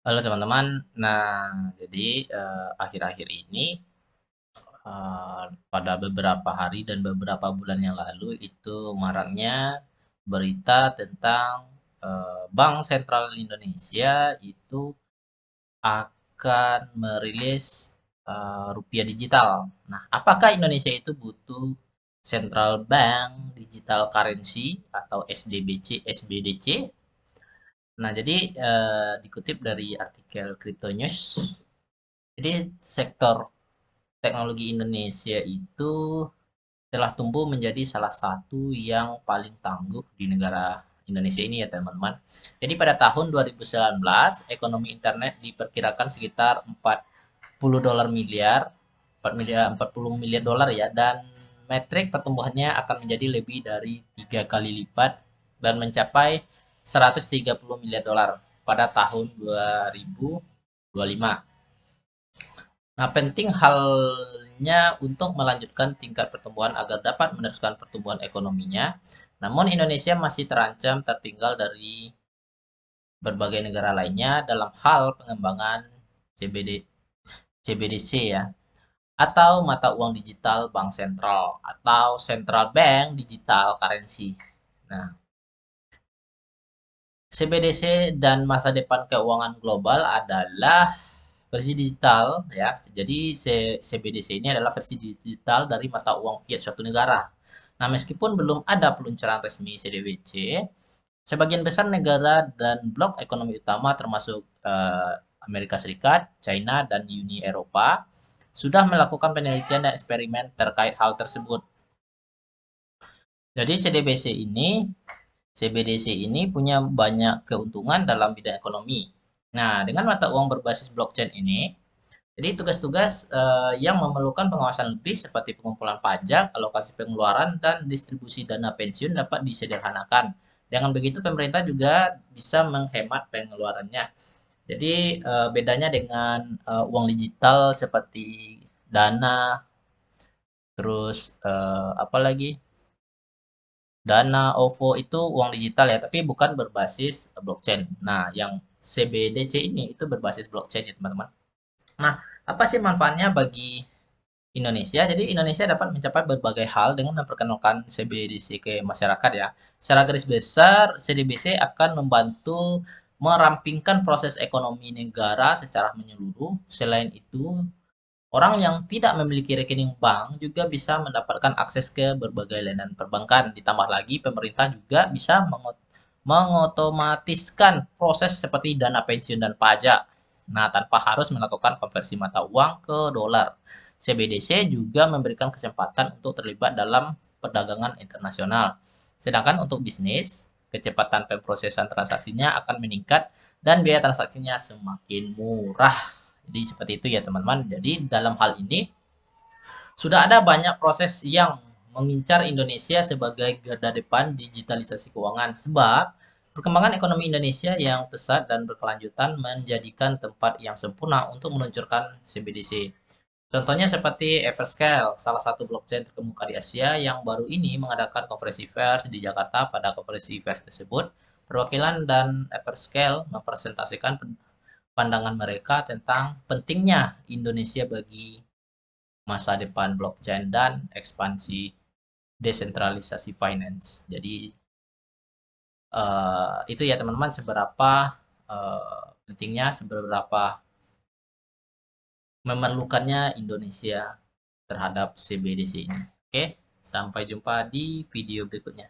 Halo teman-teman. Nah, jadi akhir-akhir ini pada beberapa hari dan beberapa bulan yang lalu itu maraknya berita tentang Bank Sentral Indonesia itu akan merilis rupiah digital. Nah, apakah Indonesia itu butuh Central Bank Digital Currency atau SDBC, SBDC? Nah, jadi dikutip dari artikel Crypto News, jadi sektor teknologi Indonesia itu telah tumbuh menjadi salah satu yang paling tangguh di negara Indonesia ini ya teman-teman. Jadi pada tahun 2019 ekonomi internet diperkirakan sekitar 40 dolar miliar, 40 miliar dolar ya, dan metrik pertumbuhannya akan menjadi lebih dari 3 kali lipat dan mencapai 130 miliar dolar pada tahun 2025. Nah, penting halnya untuk melanjutkan tingkat pertumbuhan agar dapat meneruskan pertumbuhan ekonominya. Namun Indonesia masih terancam tertinggal dari berbagai negara lainnya dalam hal pengembangan CBD, CBDC ya, atau mata uang digital bank sentral atau central bank digital currency. Nah, CBDC dan masa depan keuangan global adalah versi digital ya. Jadi CBDC ini adalah versi digital dari mata uang fiat suatu negara. Nah, meskipun belum ada peluncuran resmi CDBC, sebagian besar negara dan blok ekonomi utama termasuk Amerika Serikat, China, dan Uni Eropa sudah melakukan penelitian dan eksperimen terkait hal tersebut. Jadi CBDC ini punya banyak keuntungan dalam bidang ekonomi. Nah, dengan mata uang berbasis blockchain ini, jadi tugas-tugas yang memerlukan pengawasan lebih seperti pengumpulan pajak, alokasi pengeluaran, dan distribusi dana pensiun dapat disederhanakan. Dengan begitu pemerintah juga bisa menghemat pengeluarannya. Jadi bedanya dengan uang digital seperti Dana, terus apa lagi? Dana, OVO itu uang digital ya, tapi bukan berbasis blockchain. Nah, yang CBDC ini itu berbasis blockchain ya teman-teman. Nah, apa sih manfaatnya bagi Indonesia? Jadi Indonesia dapat mencapai berbagai hal dengan memperkenalkan CBDC ke masyarakat ya. Secara garis besar, CBDC akan membantu merampingkan proses ekonomi negara secara menyeluruh. Selain itu, orang yang tidak memiliki rekening bank juga bisa mendapatkan akses ke berbagai layanan perbankan. Ditambah lagi, pemerintah juga bisa mengotomatiskan proses seperti dana pensiun dan pajak. Nah, tanpa harus melakukan konversi mata uang ke dolar. CBDC juga memberikan kesempatan untuk terlibat dalam perdagangan internasional. Sedangkan untuk bisnis, kecepatan pemrosesan transaksinya akan meningkat dan biaya transaksinya semakin murah. Jadi seperti itu ya teman-teman. Jadi dalam hal ini sudah ada banyak proses yang mengincar Indonesia sebagai garda depan digitalisasi keuangan sebab perkembangan ekonomi Indonesia yang pesat dan berkelanjutan menjadikan tempat yang sempurna untuk meluncurkan CBDC. Contohnya seperti Everscale, salah satu blockchain terkemuka di Asia yang baru ini mengadakan konferensi pers di Jakarta. Pada konferensi pers tersebut, perwakilan dan Everscale mempresentasikan pandangan mereka tentang pentingnya Indonesia bagi masa depan blockchain dan ekspansi desentralisasi finance. Jadi itu ya teman-teman seberapa pentingnya, seberapa memerlukannya Indonesia terhadap CBDC ini. Oke, sampai jumpa di video berikutnya.